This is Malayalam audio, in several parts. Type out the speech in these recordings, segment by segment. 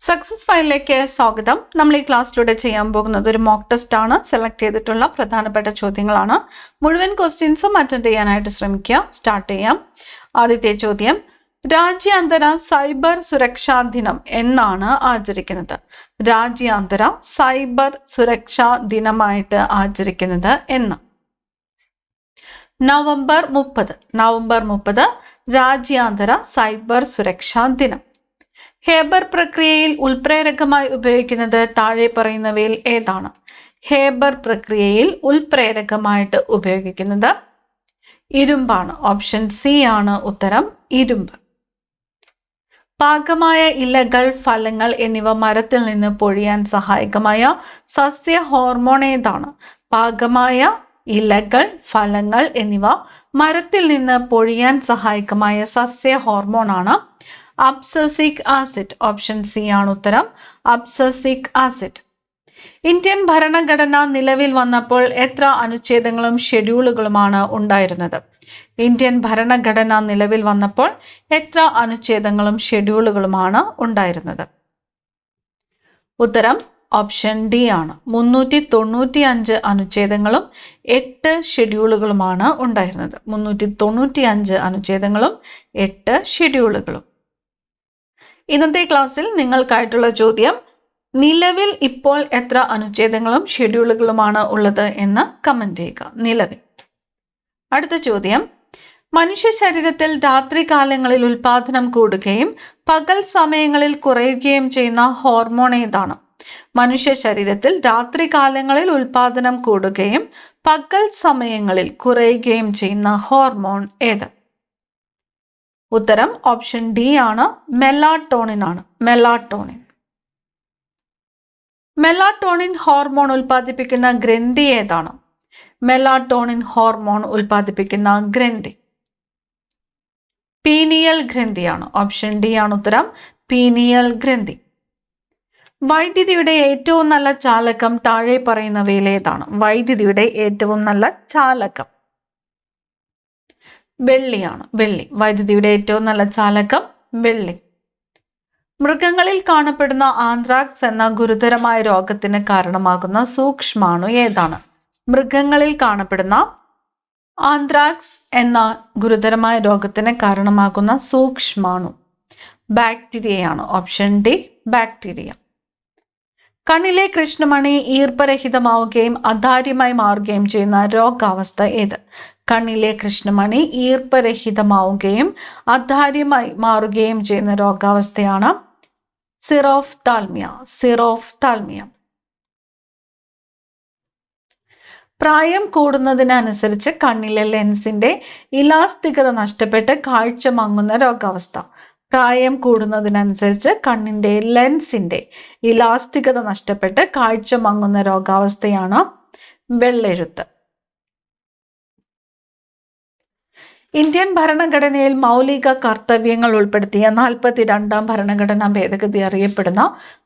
സക്സസ് ഫയലിലേക്ക് സ്വാഗതം. നമ്മൾ ഈ ക്ലാസ്സിലൂടെ ചെയ്യാൻ പോകുന്നത് ഒരു മോക്ക് ടെസ്റ്റ് ആണ്. സെലക്ട് ചെയ്തിട്ടുള്ള പ്രധാനപ്പെട്ട ചോദ്യങ്ങളാണ്. മുഴുവൻ ക്വസ്റ്റ്യൻസും അറ്റൻഡ് ചെയ്യാനായിട്ട് ശ്രമിക്കുക. സ്റ്റാർട്ട് ചെയ്യാം. ആദ്യത്തെ ചോദ്യം, രാജ്യാന്തര സൈബർ സുരക്ഷാ ദിനം എന്നാണ് ആചരിക്കുന്നത്? രാജ്യാന്തര സൈബർ സുരക്ഷാ ദിനമായിട്ട് ആചരിക്കുന്നത് എന്ന്? നവംബർ 30 രാജ്യാന്തര സൈബർ സുരക്ഷാ ദിനം. ഹേബർ പ്രക്രിയയിൽ ഉൽപ്രേരകമായി ഉപയോഗിക്കുന്നത് താഴെ പറയുന്നവയിൽ ഏതാണ്? ഹേബർ പ്രക്രിയയിൽ ഉൽപ്രേരകമായിട്ട് ഉപയോഗിക്കുന്നത് ഇരുമ്പാണ്. ഓപ്ഷൻ സി ആണ് ഉത്തരം, ഇരുമ്പ്. പാകമായ ഇലകൾ, ഫലങ്ങൾ എന്നിവ മരത്തിൽ നിന്ന് പൊഴിയാൻ സഹായകമായ സസ്യ ഹോർമോൺ ഏതാണ്? പാകമായ ഇലകൾ, ഫലങ്ങൾ എന്നിവ മരത്തിൽ നിന്ന് പൊഴിയാൻ സഹായകമായ സസ്യ ഹോർമോണാണ് അബ്സസിക് ആസിഡ്. ഓപ്ഷൻ സി ആണ് ഉത്തരം, അബ്സസിക് ആസിഡ്. ഇന്ത്യൻ ഭരണഘടന നിലവിൽ വന്നപ്പോൾ എത്ര അനുച്ഛേദങ്ങളും ഷെഡ്യൂളുകളുമാണ് ഉണ്ടായിരുന്നത്? ഇന്ത്യൻ ഭരണഘടന നിലവിൽ വന്നപ്പോൾ എത്ര അനുച്ഛേദങ്ങളും ഷെഡ്യൂളുകളുമാണ് ഉണ്ടായിരുന്നത്? ഉത്തരം ഓപ്ഷൻ ഡി ആണ്, 395 അനുച്ഛേദങ്ങളും 8 ഷെഡ്യൂളുകളുമാണ് ഉണ്ടായിരുന്നത്. 395 അനുച്ഛേദങ്ങളും 8 ഷെഡ്യൂളുകളും. ഇന്നത്തെ ക്ലാസ്സിൽ നിങ്ങൾക്കായിട്ടുള്ള ചോദ്യം, നിലവിൽ ഇപ്പോൾ എത്ര അനുച്ഛേദങ്ങളും ഷെഡ്യൂളുകളുമാണ് ഉള്ളത് എന്ന് കമന്റ് ചെയ്യുക. നിലവിൽ. അടുത്ത ചോദ്യം, മനുഷ്യ ശരീരത്തിൽ രാത്രികാലങ്ങളിൽ ഉൽപാദനം കൂടുകയും പകൽ സമയങ്ങളിൽ കുറയുകയും ചെയ്യുന്ന ഹോർമോൺ ഏതാണ്? മനുഷ്യ ശരീരത്തിൽ രാത്രികാലങ്ങളിൽ ഉൽപാദനം കൂടുകയും പകൽ സമയങ്ങളിൽ കുറയുകയും ചെയ്യുന്ന ഹോർമോൺ ഏത്? ഉത്തരം ഓപ്ഷൻ ഡി ആണ്, മെലാട്ടോണിൻ ആണ്. മെലാട്ടോണിൻ. മെലാട്ടോണിൻ ഹോർമോൺ ഉൽപ്പാദിപ്പിക്കുന്ന ഗ്രന്ഥി ഏതാണ്? മെലാട്ടോണിൻ ഹോർമോൺ ഉൽപ്പാദിപ്പിക്കുന്ന ഗ്രന്ഥി പീനിയൽ ഗ്രന്ഥിയാണ്. ഓപ്ഷൻ ഡി ആണ് ഉത്തരം, പീനിയൽ ഗ്രന്ഥി. വൈദ്യുതിയുടെ ഏറ്റവും നല്ല ചാലകം താഴെ പറയുന്നവയിൽ ഏതാണ്? വൈദ്യുതിയുടെ ഏറ്റവും നല്ല ചാലകം വെള്ളിയാണ്. വെള്ളി. വൈദ്യുതിയുടെ ഏറ്റവും നല്ല ചാലകം വെള്ളി. മൃഗങ്ങളിൽ കാണപ്പെടുന്ന ആന്ത്രാക്സ് എന്ന ഗുരുതരമായ രോഗത്തിന് കാരണമാകുന്ന സൂക്ഷ്മാണു ഏതാണ്? മൃഗങ്ങളിൽ കാണപ്പെടുന്ന ആന്ത്രാക്സ് എന്ന ഗുരുതരമായ രോഗത്തിന് കാരണമാകുന്ന സൂക്ഷ്മാണു ബാക്ടീരിയയാണ്. Option D, bacteria. കണ്ണിലെ കൃഷ്ണമണി ഈർപ്പരഹിതമാവുകയും അധാര്യമായി മാറുകയും ചെയ്യുന്ന രോഗാവസ്ഥ ഏത്? കണ്ണിലെ കൃഷ്ണമണി ഈർപ്പരഹിതമാവുകയും അധാര്യമായി മാറുകയും ചെയ്യുന്ന രോഗാവസ്ഥയാണ് സിറോഫ്താൽമിയ. സിറോഫ്താൽമിയ. പ്രായം കൂടുന്നതിനനുസരിച്ച് കണ്ണിലെ ലെൻസിന്റെ ഇലാസ്തികത നഷ്ടപ്പെട്ട് കാഴ്ച മങ്ങുന്ന രോഗാവസ്ഥ. പ്രായം കൂടുന്നതിനനുസരിച്ച് കണ്ണിന്റെ ലെൻസിന്റെ ഇലാസ്തികത നഷ്ടപ്പെട്ട് കാഴ്ച മങ്ങുന്ന രോഗാവസ്ഥയാണ് വെള്ളെഴുത്ത്. ഇന്ത്യൻ ഭരണഘടനയിൽ മൗലിക കർത്തവ്യങ്ങൾ ഉൾപ്പെടുത്തിയ 42ാം ഭരണഘടനാ ഭേദഗതി അറിയപ്പെടുന്ന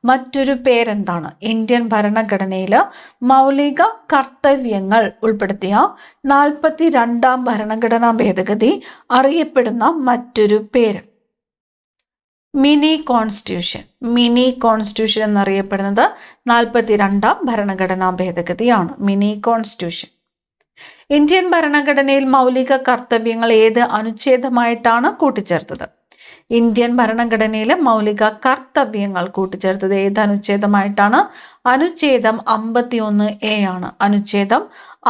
മറ്റൊരു പേരെന്താണ്? ഇന്ത്യൻ ഭരണഘടനയിൽ മൗലിക കർത്തവ്യങ്ങൾ ഉൾപ്പെടുത്തിയ 42ാം ഭരണഘടനാ ഭേദഗതി അറിയപ്പെടുന്ന മറ്റൊരു പേര് മിനി കോൺസ്റ്റിറ്റ്യൂഷൻ. മിനി കോൺസ്റ്റിറ്റ്യൂഷൻ എന്നറിയപ്പെടുന്നത് 42ാം ഭരണഘടനാ ഭേദഗതിയാണ്. Mini constitution. ഇന്ത്യൻ ഭരണഘടനയിൽ മൗലിക കർത്തവ്യങ്ങൾ ഏത് അനുച്ഛേദമായിട്ടാണ് കൂട്ടിച്ചേർത്തത്? ഇന്ത്യൻ ഭരണഘടനയിലെ മൗലിക കർത്തവ്യങ്ങൾ കൂട്ടിച്ചേർത്തത് ഏത് അനുച്ഛേദമായിട്ടാണ്? അനുച്ഛേദം 51A ആണ്. അനുച്ഛേദം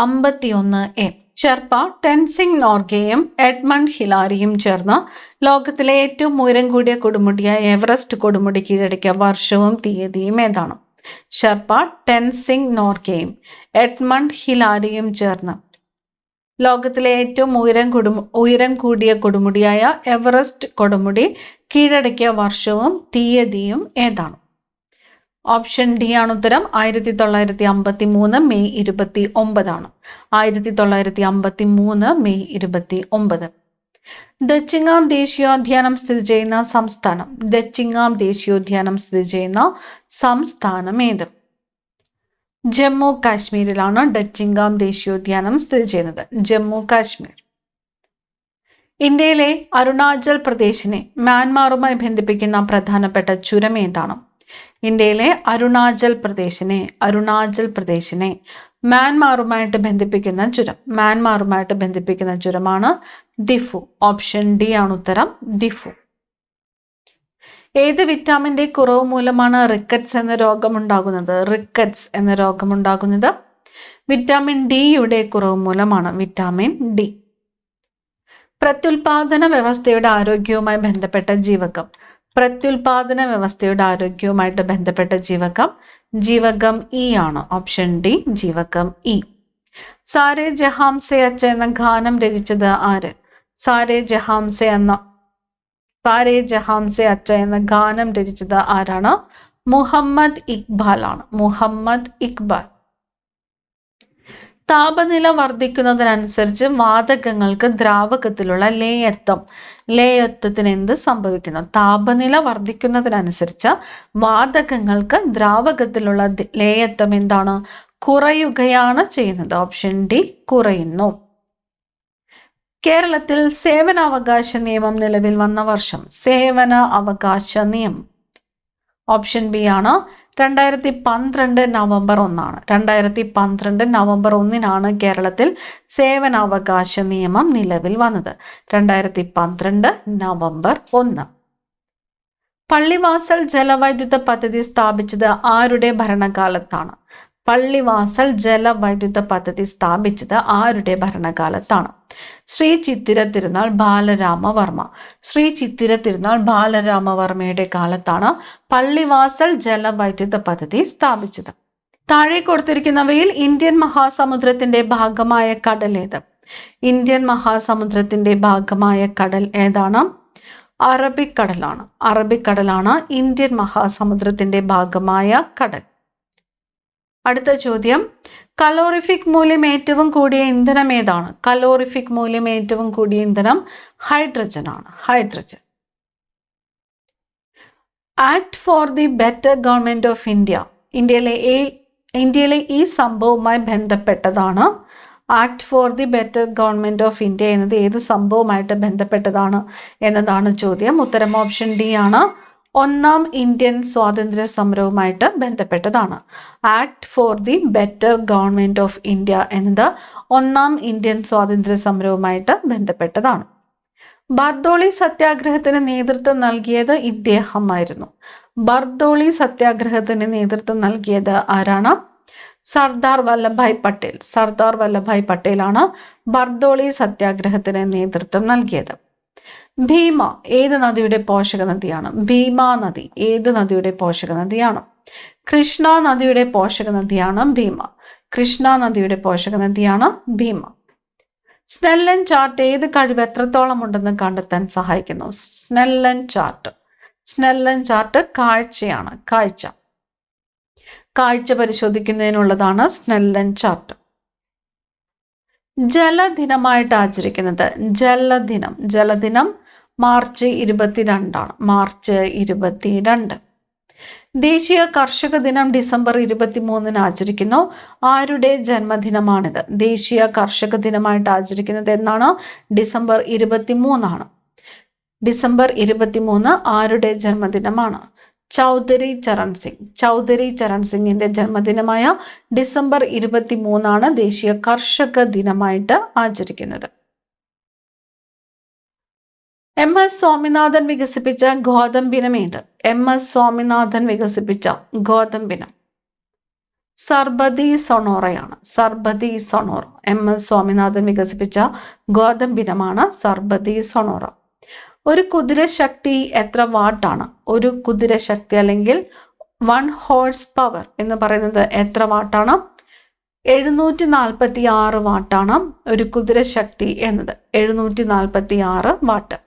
51A. ഷെർപ്പ ടെൻസിംഗ് നോർഗെയും എഡ്മണ്ട് ഹിലാരിയും ചേർന്ന് ലോകത്തിലെ ഏറ്റവും ഉയരം കൂടിയ കൊടുമുടിയായ എവറസ്റ്റ് കൊടുമുടി കീഴടക്കിയ വർഷവും തീയതിയും ഏതാണ്? ഷെർപ്പ ടെൻസിംഗ് നോർഗെയും എഡ്മണ്ട് ഹിലാരിയും ചേർന്ന് ലോകത്തിലെ ഏറ്റവും ഉയരം കൂടിയ കൊടുമുടിയായ എവറസ്റ്റ് കൊടുമുടി കീഴടക്കിയ വർഷവും തീയതിയും ഏതാണ്? ഓപ്ഷൻ ഡി ആണ് ഉത്തരം, 1953 മെയ് 29 ആണ്. 1953 മെയ് 29. ദച്ചിങ്ങാം ദേശീയോദ്യാനം സ്ഥിതി ചെയ്യുന്ന സംസ്ഥാനം. ദച്ചിങ്ങാം ദേശീയോദ്യാനം സ്ഥിതി ചെയ്യുന്ന സംസ്ഥാനം ഏത്? ജമ്മു കാശ്മീരിലാണ് ഡച്ചിങ്ങാം ദേശീയോദ്യാനം സ്ഥിതി ചെയ്യുന്നത്. ജമ്മു കാശ്മീർ. ഇന്ത്യയിലെ അരുണാചൽ പ്രദേശിനെ മ്യാൻമാറുമായി ബന്ധിപ്പിക്കുന്ന പ്രധാനപ്പെട്ട ചുരം ഏതാണ്? ഇന്ത്യയിലെ അരുണാചൽ പ്രദേശിനെ മ്യാൻമാറുമായിട്ട് ബന്ധിപ്പിക്കുന്ന ചുരമാണ് ദിഫു. ഓപ്ഷൻ ഡി ആണ് ഉത്തരം, ദിഫു. ഏത് വിറ്റാമിന്റെ കുറവ് മൂലമാണ് റിക്കറ്റ്സ് എന്ന രോഗമുണ്ടാകുന്നത്? വിറ്റാമിൻ ഡിയുടെ കുറവ് മൂലമാണ്, വിറ്റാമിൻ ഡി. പ്രത്യുൽപാദന വ്യവസ്ഥയുടെ ആരോഗ്യവുമായി ബന്ധപ്പെട്ട ജീവകം ഇ ആണ്. ഓപ്ഷൻ ഡി, ജീവകം ഇ. സാരേ ജഹാം സെ അച്ച എന്ന ഗാനം രചിച്ചത് ആര്? സാരേ ജഹാം സെ അച്ച എന്ന ഗാനം രചിച്ചത് ആരാണ്? മുഹമ്മദ് ഇക്ബാൽ ആണ്. മുഹമ്മദ് ഇക്ബാൽ. താപനില വർദ്ധിക്കുന്നതിനനുസരിച്ച് വാതകങ്ങൾക്ക് ദ്രാവകത്തിലുള്ള ലേയത്വത്തിന് എന്ത് സംഭവിക്കുന്നു? താപനില വർദ്ധിക്കുന്നതിനനുസരിച്ച് വാതകങ്ങൾക്ക് ദ്രാവകത്തിലുള്ള ലേയത്വം എന്താണ്? കുറയുകയാണ് ചെയ്യുന്നത്. ഓപ്ഷൻ ഡി, കുറയുന്നു. കേരളത്തിൽ സേവനാവകാശ നിയമം നിലവിൽ വന്ന വർഷം? ഓപ്ഷൻ ബി ആണ്, 2012 നവംബർ 1 2012 നവംബർ 1 കേരളത്തിൽ സേവനാവകാശ നിയമം നിലവിൽ വന്നത്. 2012 നവംബർ 1. പള്ളിവാസൽ ജലവൈദ്യുത പദ്ധതി സ്ഥാപിച്ചത് ആരുടെ ഭരണകാലത്താണ്? ശ്രീ ചിത്തിര തിരുനാൾ ബാലരാമവർമ്മയുടെ കാലത്താണ് പള്ളിവാസൽ ജലവൈദ്യുത പദ്ധതി സ്ഥാപിച്ചത്. താഴെ കൊടുത്തിരിക്കുന്നവയിൽ ഇന്ത്യൻ മഹാസമുദ്രത്തിന്റെ ഭാഗമായ കടൽ ഏത്? കടൽ ഏതാണ്? അറബിക്കടലാണ് ഇന്ത്യൻ മഹാസമുദ്രത്തിന്റെ ഭാഗമായ കടൽ. അടുത്ത ചോദ്യം, കലോറിഫിക് മൂല്യം ഏറ്റവും കൂടിയ ഇന്ധനം ഏതാണ്? ഹൈഡ്രജൻ ആണ്. Act for the better government of India ഇന്ത്യയിലെ ഈ സംഭവവുമായി ബന്ധപ്പെട്ടതാണ്. Act for the better government of India എന്നത് ഏത് സംഭവമായിട്ട് ബന്ധപ്പെട്ടതാണ് എന്നതാണ് ചോദ്യം. ഉത്തരം ഓപ്ഷൻ ഡി ആണ്, ഒന്നാം ഇന്ത്യൻ സ്വാതന്ത്ര്യ സമരവുമായിട്ട് ബന്ധപ്പെട്ടതാണ്. Act for the better government of India എന്നത് ഒന്നാം ഇന്ത്യൻ സ്വാതന്ത്ര്യ സമരവുമായിട്ട് ബന്ധപ്പെട്ടതാണ്. ബർദോളി സത്യാഗ്രഹത്തിന് നേതൃത്വം നൽകിയത് ഇദ്ദേഹമായിരുന്നു. ആരാണ്? സർദാർ വല്ലഭായ് പട്ടേൽ ആണ് ബർദോളി സത്യാഗ്രഹത്തിന് നേതൃത്വം നൽകിയത്. ഭീമ ഏത് നദിയുടെ പോഷക നദിയാണ്? ഏത് നദിയുടെ പോഷക നദിയാണ്? കൃഷ്ണ നദിയുടെ പോഷക നദിയാണ് ഭീമ. സ്നെല്ലൻ ചാർട്ട് ഏത് കഴിവ് എത്രത്തോളം ഉണ്ടെന്ന് കണ്ടെത്താൻ സഹായിക്കുന്നു? സ്നെല്ലൻ ചാർട്ട് കാഴ്ചയാണ്. കാഴ്ച പരിശോധിക്കുന്നതിനുള്ളതാണ് സ്നെല്ലൻ ചാർട്ട്. ജലദിനമായിട്ട് ആചരിക്കുന്നത്? ജലദിനം മാർച്ച് 22. ദേശീയ കർഷക ദിനം ഡിസംബർ 23 ആചരിക്കുന്നു. ആരുടെ ജന്മദിനമാണിത്? ദേശീയ കർഷക ദിനമായിട്ട് ആചരിക്കുന്നത് എന്നാണ്? ഡിസംബർ 23. ഡിസംബർ 23 ആരുടെ ജന്മദിനമാണ്? ചൗധരി ചരൺ സിംഗിന്റെ ജന്മദിനമായ ഡിസംബർ 23 ദേശീയ കർഷക ദിനമായിട്ട് ആചരിക്കുന്നത്. എം.എസ്. സ്വാമിനാഥൻ വികസിപ്പിച്ച ഗോതമ്പിനം ഏത്? സർബതി സൊണോറയാണ്. എം.എസ്. സ്വാമിനാഥൻ വികസിപ്പിച്ച ഗോതമ്പിനമാണ് സർബതി സൊണോറ. ഒരു കുതിരശക്തി എത്ര വാട്ടാണ്? ഒരു കുതിരശക്തി അല്ലെങ്കിൽ 1 ഹോഴ്സ് പവർ എന്ന് പറയുന്നത് എത്ര വാട്ടാണ്? 746 വാട്ടാണ് ഒരു കുതിരശക്തി എന്നത്. 746 വാട്ട്.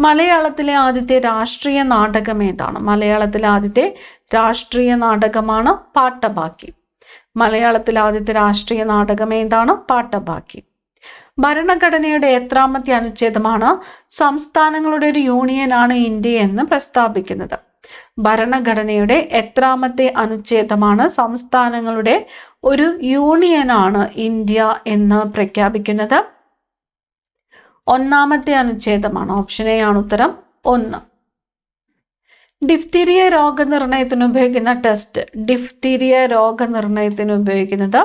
മലയാളത്തിലെ ആദ്യത്തെ രാഷ്ട്രീയ നാടകം ഏതാണ്? മലയാളത്തിലെ ആദ്യത്തെ രാഷ്ട്രീയ നാടകമാണ് പാട്ടബാക്കി. പാട്ടബാക്കി. ഭരണഘടനയുടെ എത്രാമത്തെ അനുച്ഛേദമാണ് സംസ്ഥാനങ്ങളുടെ ഒരു യൂണിയനാണ് ഇന്ത്യ എന്ന് പ്രസ്താവിക്കുന്നത്? ഭരണഘടനയുടെ എത്രാമത്തെ അനുച്ഛേദമാണ് സംസ്ഥാനങ്ങളുടെ ഒരു യൂണിയനാണ് ഇന്ത്യ എന്ന് പ്രഖ്യാപിക്കുന്നത്? 1ാമത്തെ അനുച്ഛേദമാണ്. ഓപ്ഷൻ എ ആണ് ഉത്തരം 1. ഡിഫ്തീരിയ രോഗനിർണയത്തിന് ഉപയോഗിക്കുന്ന ടെസ്റ്റ്, ഡിഫ്തീരിയ രോഗനിർണയത്തിന് ഉപയോഗിക്കുന്നത്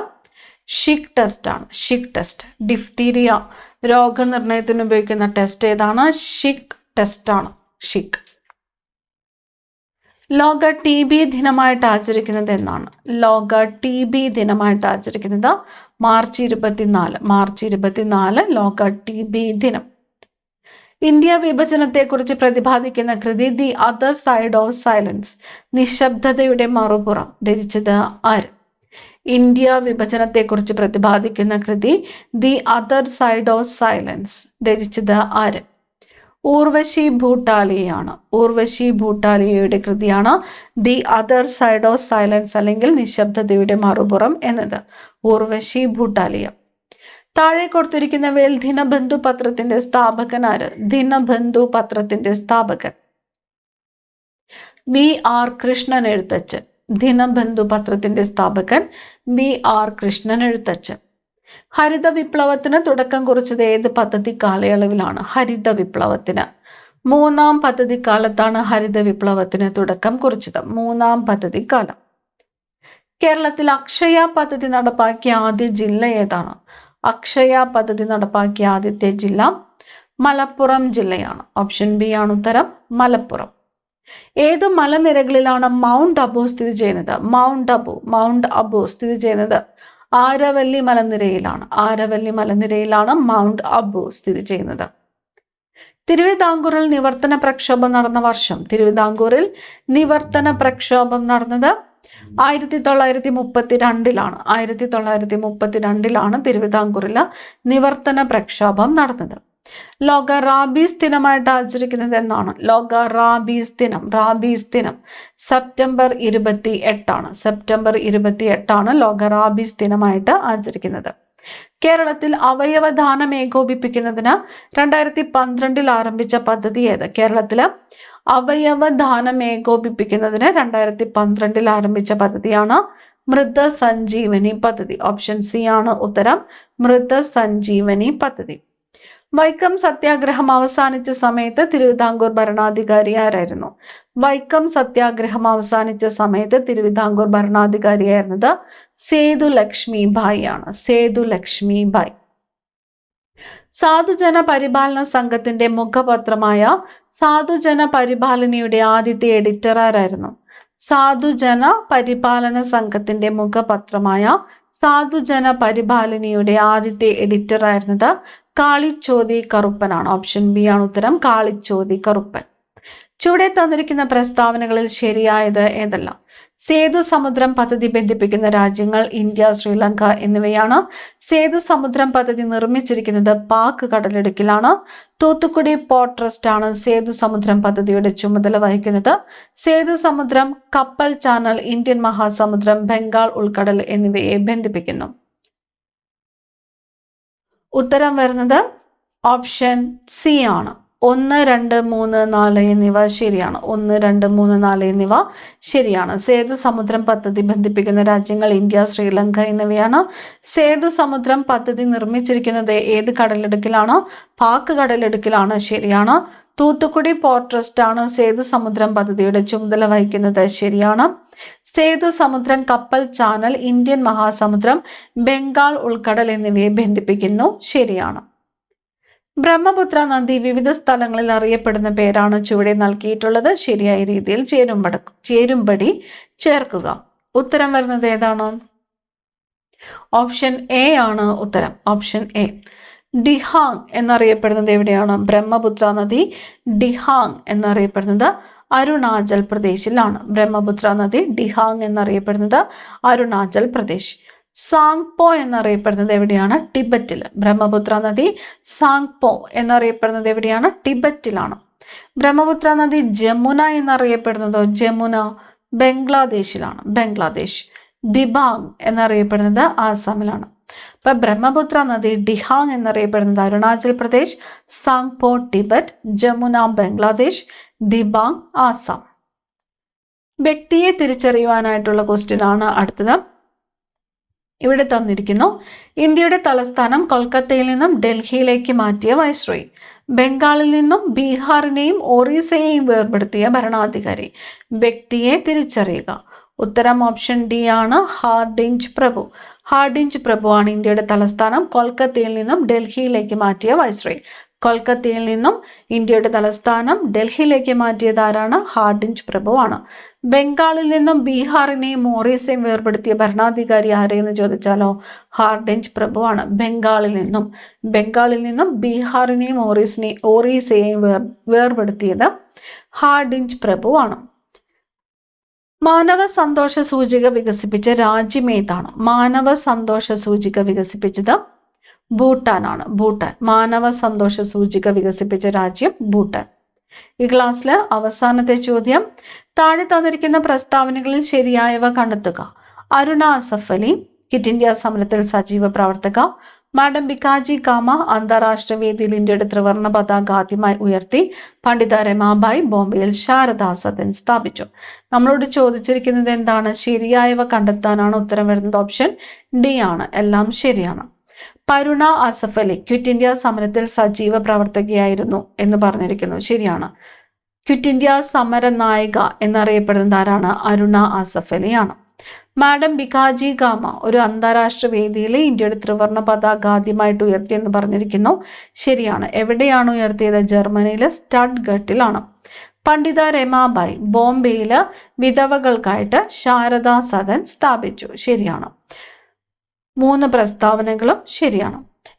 ഷിക് ടെസ്റ്റ് ആണ്. Schick test. ഡിഫ്തീരിയ രോഗനിർണയത്തിന് ഉപയോഗിക്കുന്ന ടെസ്റ്റ് ഏതാണ്? ഷിക് ടെസ്റ്റ് ആണ്. ഷിക്. ലോക ടി ബി ദിനമായിട്ട് ആചരിക്കുന്നത് എന്നാണ്? ലോക ടി ബി ദിനമായിട്ട് ആചരിക്കുന്നത് മാർച്ച് 24. മാർച്ച് 24 ലോക ടി ബി ദിനം. ഇന്ത്യ വിഭജനത്തെക്കുറിച്ച് പ്രതിപാദിക്കുന്ന കൃതി the other side of silence, നിശബ്ദതയുടെ മറുപുറം, രചിച്ചത് ആര്? ഇന്ത്യ വിഭജനത്തെക്കുറിച്ച് പ്രതിപാദിക്കുന്ന കൃതി the other side of silence, രചിച്ചത് ആര്? ഊർവശി ഭൂട്ടാലിയാണ്. ഊർവശി ഭൂട്ടാലിയയുടെ കൃതിയാണ് the other side of silence അല്ലെങ്കിൽ നിശബ്ദതയുടെ മറുപുറം എന്നത്. ഊർവശി ഭൂട്ടാലിയ. താഴെ കൊടുത്തിരിക്കുന്നവയിൽ ദിനബന്ധു പത്രത്തിന്റെ സ്ഥാപകൻ ആര്? ദിനബന്ധു പത്രത്തിന്റെ സ്ഥാപകൻ V.R. കൃഷ്ണൻ എഴുത്തച്ഛൻ. ദിനബന്ധു പത്രത്തിന്റെ സ്ഥാപകൻ V.R. കൃഷ്ണൻ എഴുത്തച്ഛൻ. ഹരിത വിപ്ലവത്തിന് തുടക്കം കുറിച്ചത് ഏത് പദ്ധതി കാലയളവിലാണ്? ഹരിത വിപ്ലവത്തിന് 3ാം പദ്ധതി കാലത്താണ് ഹരിത വിപ്ലവത്തിന് തുടക്കം കുറിച്ചത്. 3ാം പദ്ധതി കാലം. കേരളത്തിൽ അക്ഷയ പദ്ധതി നടപ്പാക്കിയ ആദ്യ ജില്ല ഏതാണ്? അക്ഷയ പദ്ധതി നടപ്പാക്കിയ ആദ്യത്തെ ജില്ല മലപ്പുറം ജില്ലയാണ്. ഓപ്ഷൻ ബി ആണ് ഉത്തരം, മലപ്പുറം. ഏത് മലനിരകളിലാണ് മൗണ്ട് അബു സ്ഥിതി ചെയ്യുന്നത്? മൗണ്ട് അബു സ്ഥിതി ചെയ്യുന്നത് ആരവല്ലി മലനിരയിലാണ്. ആരവല്ലി മലനിരയിലാണ് മൗണ്ട് അബു സ്ഥിതി ചെയ്യുന്നത്. തിരുവിതാംകൂറിൽ നിവർത്തന പ്രക്ഷോഭം നടന്ന വർഷം? തിരുവിതാംകൂറിൽ നിവർത്തന പ്രക്ഷോഭം നടന്നത് 1932 1932 തിരുവിതാംകൂറിൽ നിവർത്തന പ്രക്ഷോഭം നടന്നത്. ലോക റാബീസ് ദിനമായിട്ട് ആചരിക്കുന്നത് എന്നാണ്? ലോക റാബീസ് ദിനം സെപ്റ്റംബർ 28 സെപ്റ്റംബർ 28 ലോക റാബീസ് ദിനമായിട്ട് ആചരിക്കുന്നത്. കേരളത്തിൽ അവയവദാനം ഏകോപിപ്പിക്കുന്നതിന് 2012 ആരംഭിച്ച പദ്ധതി ഏത്? കേരളത്തില് അവയവദാനം ഏകോപിപ്പിക്കുന്നതിന് 2012 ആരംഭിച്ച പദ്ധതിയാണ് മൃതസഞ്ജീവനി പദ്ധതി. ഓപ്ഷൻ സി ആണ് ഉത്തരം, മൃതസഞ്ജീവനി പദ്ധതി. വൈക്കം സത്യാഗ്രഹം അവസാനിച്ച സമയത്ത് തിരുവിതാംകൂർ ഭരണാധികാരി ആരായിരുന്നു? വൈക്കം സത്യാഗ്രഹം അവസാനിച്ച സമയത്ത് തിരുവിതാംകൂർ ഭരണാധികാരിയായിരുന്നത് സേതുലക്ഷ്മിഭായി ആണ്. സേതുലക്ഷ്മിഭായി. സാധുജന പരിപാലന സംഘത്തിന്റെ മുഖപത്രമായ സാധുജന പരിപാലനയുടെ ആദ്യത്തെ എഡിറ്റർ ആരായിരുന്നു? സാധുജന പരിപാലന സംഘത്തിന്റെ മുഖപത്രമായ സാധുജന പരിപാലനയുടെ ആദ്യത്തെ എഡിറ്റർ ആയിരുന്നത് കാളിച്ചോതി കറുപ്പനാണ്. ഓപ്ഷൻ ബി ആണ് ഉത്തരം, കാളിച്ചോതി കറുപ്പൻ. ചുവടെ തന്നിരിക്കുന്ന പ്രസ്താവനകളിൽ ശരിയായത് ഏതെല്ലാം? സേതു സമുദ്രം പദ്ധതി ബന്ധിപ്പിക്കുന്ന രാജ്യങ്ങൾ ഇന്ത്യ, ശ്രീലങ്ക എന്നിവയാണ്. സേതു സമുദ്രം പദ്ധതി നിർമ്മിച്ചിരിക്കുന്നത് പാക് കടലിടുക്കിലാണ്. തൂത്തുക്കുടി പോർട്ട് ട്രസ്റ്റ് ആണ് സേതു സമുദ്രം പദ്ധതിയുടെ ചുമതല വഹിക്കുന്നത്. സേതു സമുദ്രം കപ്പൽ ചാനൽ ഇന്ത്യൻ മഹാസമുദ്രം, ബംഗാൾ ഉൾക്കടൽ എന്നിവയെ ബന്ധിപ്പിക്കുന്നു. ഉത്തരം വരുന്നത് ഓപ്ഷൻ സി ആണ്. 1, 2, 3, 4 എന്നിവ ശരിയാണ്. 1, 2, 3, 4 എന്നിവ ശരിയാണ്. സേതു സമുദ്രം പദ്ധതി ബന്ധിപ്പിക്കുന്ന രാജ്യങ്ങൾ ഇന്ത്യ, ശ്രീലങ്ക എന്നിവയാണ്. സേതു സമുദ്രം പദ്ധതി നിർമ്മിച്ചിരിക്കുന്നത് ഏത് കടലിടുക്കിലാണ്? പാക് കടലിടുക്കിലാണ്. ശരിയാണ്. തൂത്തുക്കുടി പോർട്ട് ട്രസ്റ്റ് ആണ് സേതു സമുദ്രം പദ്ധതിയുടെ ചുമതല വഹിക്കുന്നത്. ശരിയാണ്. സേതു സമുദ്രം കപ്പൽ ചാനൽ ഇന്ത്യൻ മഹാസമുദ്രം, ബംഗാൾ ഉൾക്കടൽ എന്നിവയെ ബന്ധിപ്പിക്കുന്നു. ശരിയാണ്. ബ്രഹ്മപുത്ര നദി വിവിധ സ്ഥലങ്ങളിൽ അറിയപ്പെടുന്ന പേരാണ് ചുവടെ നൽകിയിട്ടുള്ളത്. ശരിയായ രീതിയിൽ ചേരുംപടി ചേർക്കുക. ഉത്തരം വരുന്നത് ഏതാണ്? ഓപ്ഷൻ എ ആണ് ഉത്തരം. Option A. ഡിഹാങ് എന്നറിയപ്പെടുന്നത് എവിടെയാണ്? ബ്രഹ്മപുത്ര നദി ഡിഹാങ് എന്നറിയപ്പെടുന്നത് അരുണാചൽ പ്രദേശിലാണ്. ബ്രഹ്മപുത്ര നദി ഡിഹാങ് എന്നറിയപ്പെടുന്നത് അരുണാചൽ പ്രദേശ്. സാങ്പോ എന്നറിയപ്പെടുന്നത് എവിടെയാണ്? ടിബറ്റിൽ. ബ്രഹ്മപുത്ര നദി സാങ്പോ എന്നറിയപ്പെടുന്നത് എവിടെയാണ്? ടിബറ്റിലാണ്. ബ്രഹ്മപുത്ര നദി ജമുന എന്നറിയപ്പെടുന്നതോ? ജമുന ബംഗ്ലാദേശിലാണ്. ബംഗ്ലാദേശ്. ദിബാങ് എന്നറിയപ്പെടുന്നത് ആസാമിലാണ്. അപ്പൊ ബ്രഹ്മപുത്ര നദി ഡിഹാങ് എന്നറിയപ്പെടുന്നത് അരുണാചൽ പ്രദേശ്, സാങ്പോ ടിബറ്റ്, ജമുന ബംഗ്ലാദേശ്, ദിബാങ് ആസാം. വ്യക്തിയെ തിരിച്ചറിയുവാനായിട്ടുള്ള ക്വസ്റ്റ്യൻ ആണ് അടുത്തത്. ഇവിടെ തന്നിരിക്കുന്നു. ഇന്ത്യയുടെ തലസ്ഥാനം കൊൽക്കത്തയിൽ നിന്നും ഡൽഹിയിലേക്ക് മാറ്റിയ വൈസ്രോയി. ബംഗാളിൽ നിന്നും ബീഹാറിനെയും ഒറീസയെയും വേർപെടുത്തിയ ഭരണാധികാരി. വ്യക്തിയെ തിരിച്ചറിയുക. ഉത്തരം ഓപ്ഷൻ ഡി ആണ്, ഹാർഡിഞ്ച് പ്രഭു. ഹാർഡിഞ്ച് പ്രഭു ആണ് ഇന്ത്യയുടെ തലസ്ഥാനം കൊൽക്കത്തയിൽ നിന്നും ഡൽഹിയിലേക്ക് മാറ്റിയ വൈസ്രോയി. കൊൽക്കത്തയിൽ നിന്നും ഇന്ത്യയുടെ തലസ്ഥാനം ഡൽഹിയിലേക്ക് മാറ്റിയത് ആരാണ്? ഹാർഡിഞ്ച് പ്രഭു ആണ്. ബംഗാളിൽ നിന്നും ബീഹാറിനെയും ഒറീസയും വേർപെടുത്തിയ ഭരണാധികാരി ആരെയെന്ന് ചോദിച്ചാലോ ഹാർഡിഞ്ച് പ്രഭു ആണ്. ബംഗാളിൽ നിന്നും ബീഹാറിനെയും ഒറീസയെയും വേർപെടുത്തിയത് ഹാർഡിഞ്ച് പ്രഭു ആണ്. മാനവ സന്തോഷ സൂചിക വികസിപ്പിച്ച രാജ്യം ഏതാണ്? മാനവ സന്തോഷ സൂചിക വികസിപ്പിച്ചത് ഭൂട്ടാനാണ്. ഭൂട്ടാൻ. മാനവ സന്തോഷ സൂചിക വികസിപ്പിച്ച രാജ്യം ഭൂട്ടാൻ. ഈ ക്ലാസ്സിലെ അവസാനത്തെ ചോദ്യം, താഴെ തന്നിരിക്കുന്ന പ്രസ്താവനകളിൽ ശരിയായവ കണ്ടെത്തുക. അരുണ അസഫ് അലി ക്വിറ്റ് ഇന്ത്യ സമരത്തിൽ സജീവ പ്രവർത്തക. മാഡം ബിക്കാജി കാമ അന്താരാഷ്ട്ര വേദിയിൽ ഇന്ത്യയുടെ ത്രിവർണ്ണ പതാക ആദ്യമായി ഉയർത്തി. പണ്ഡിത രമാബായി ബോംബെയിൽ ശാരദാ സദൻ സ്ഥാപിച്ചു. നമ്മളോട് ചോദിച്ചിരിക്കുന്നത് എന്താണ്? ശരിയായവ കണ്ടെത്താനാണ്. ഉത്തരം വരുന്നത് ഓപ്ഷൻ ഡി ആണ്. എല്ലാം ശരിയാണ്. അരുണ അസഫ് അലി ക്വിറ്റ് ഇന്ത്യ സമരത്തിൽ സജീവ പ്രവർത്തകയായിരുന്നു എന്ന് പറഞ്ഞിരിക്കുന്നു. ശരിയാണ്. ക്വിറ്റ് ഇന്ത്യ സമര നായിക എന്നറിയപ്പെടുന്നത് ആരാണ്? അരുണ അസഫ് അലിയാണ്. മാഡം ബിക്കാജി കാമ ഒരു അന്താരാഷ്ട്ര വേദിയിൽ ഇന്ത്യയുടെ ത്രിവർണ്ണ പതാക ആദ്യമായിട്ട് ഉയർത്തി എന്ന് പറഞ്ഞിരിക്കുന്നു. ശരിയാണ്. എവിടെയാണ് ഉയർത്തിയത്? ജർമ്മനിയിലെ സ്റ്റഡ്ഗട്ടിലാണ്. പണ്ഡിത രമാബായി ബോംബെയില് വിധവകൾക്കായിട്ട് ശാരദാ സദൻ സ്ഥാപിച്ചു. ശരിയാണ്. 3 പ്രസ്താവനകളും ശരിയാണ്.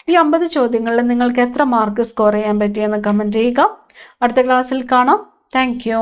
ഈ 50 ചോദ്യങ്ങളിൽ നിങ്ങൾക്ക് എത്ര മാർക്ക് സ്കോർ ചെയ്യാൻ പറ്റിയെന്ന് കമന്റ് ചെയ്യുക. അടുത്ത ക്ലാസ്സിൽ കാണാം. Thank you.